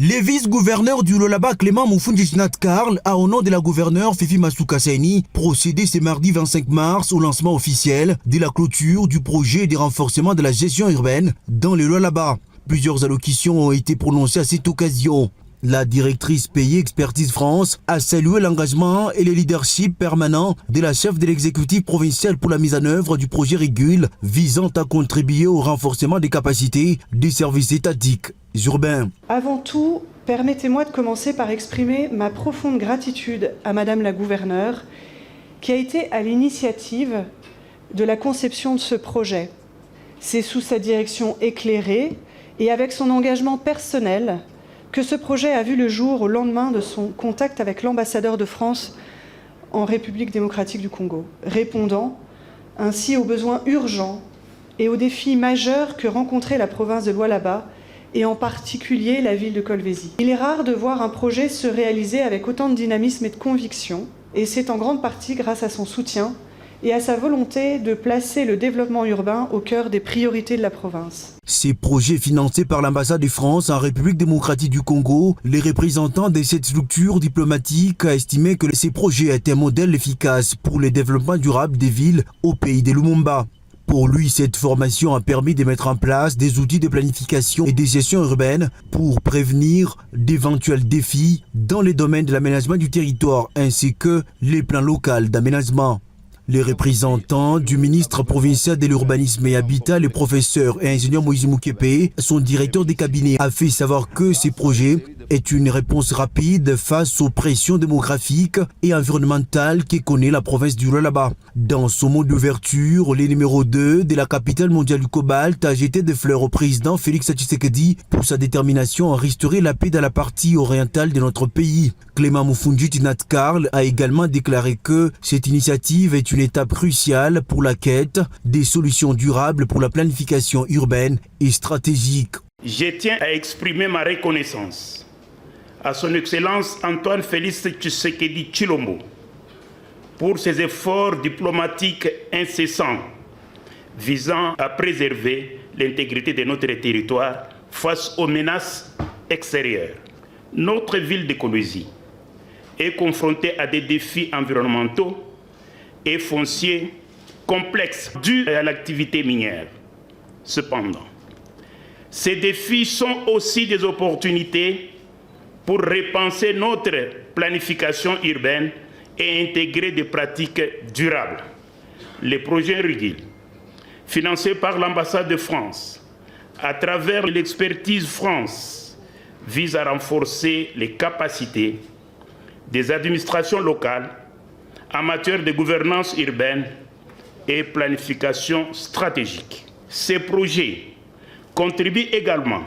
Le vice-gouverneur du Lualaba, Clément Moufoundji Karl, a au nom de la gouverneure Fifi Masuka Saini procédé ce mardi 25 mars au lancement officiel de la clôture du projet de renforcement de la gestion urbaine dans le Lualaba. Plusieurs allocutions ont été prononcées à cette occasion. La directrice Pays Expertise France a salué l'engagement et le leadership permanent de la chef de l'exécutif provincial pour la mise en œuvre du projet Régule visant à contribuer au renforcement des capacités des services étatiques urbains. Avant tout, permettez-moi de commencer par exprimer ma profonde gratitude à Madame la gouverneure qui a été à l'initiative de la conception de ce projet. C'est sous sa direction éclairée et avec son engagement personnel que ce projet a vu le jour au lendemain de son contact avec l'ambassadeur de France en République démocratique du Congo, répondant ainsi aux besoins urgents et aux défis majeurs que rencontrait la province de Lualaba et en particulier la ville de Kolwezi. Il est rare de voir un projet se réaliser avec autant de dynamisme et de conviction, et c'est en grande partie grâce à son soutien et à sa volonté de placer le développement urbain au cœur des priorités de la province. Ces projets financés par l'ambassade de France en République démocratique du Congo, les représentants de cette structure diplomatique a estimé que ces projets étaient un modèle efficace pour le développement durable des villes au pays de Lumumba. Pour lui, cette formation a permis de mettre en place des outils de planification et de gestion urbaine pour prévenir d'éventuels défis dans les domaines de l'aménagement du territoire ainsi que les plans locaux d'aménagement. Les représentants du ministre provincial de l'urbanisme et habitat, le professeur et ingénieur Moïse Moukepe, son directeur de cabinet, a fait savoir que ces projets est une réponse rapide face aux pressions démographiques et environnementales que connaît la province du Lualaba. Dans son mot d'ouverture, le numéro 2 de la capitale mondiale du cobalt a jeté des fleurs au président Félix Tshisekedi pour sa détermination à restaurer la paix dans la partie orientale de notre pays. Clément Moufoundji Karl a également déclaré que cette initiative est une étape cruciale pour la quête des solutions durables pour la planification urbaine et stratégique. Je tiens à exprimer ma reconnaissance à son Excellence Antoine Félix Tshisekedi Tshilombo pour ses efforts diplomatiques incessants visant à préserver l'intégrité de notre territoire face aux menaces extérieures. Notre ville de Kolwezi est confrontée à des défis environnementaux et fonciers complexes dus à l'activité minière. Cependant, ces défis sont aussi des opportunités pour repenser notre planification urbaine et intégrer des pratiques durables. Le projet Régule, financé par l'ambassade de France, à travers l'expertise France, vise à renforcer les capacités des administrations locales en matière de gouvernance urbaine et planification stratégique. Ces projets contribuent également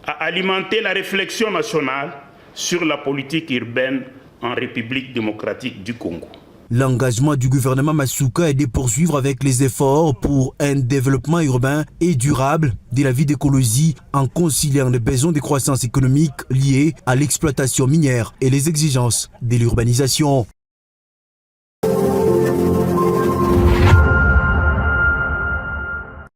à alimenter la réflexion nationale sur la politique urbaine en République démocratique du Congo. L'engagement du gouvernement Masuka est de poursuivre avec les efforts pour un développement urbain et durable de la vie de Kolwezi en conciliant les besoins de croissance économique liés à l'exploitation minière et les exigences de l'urbanisation.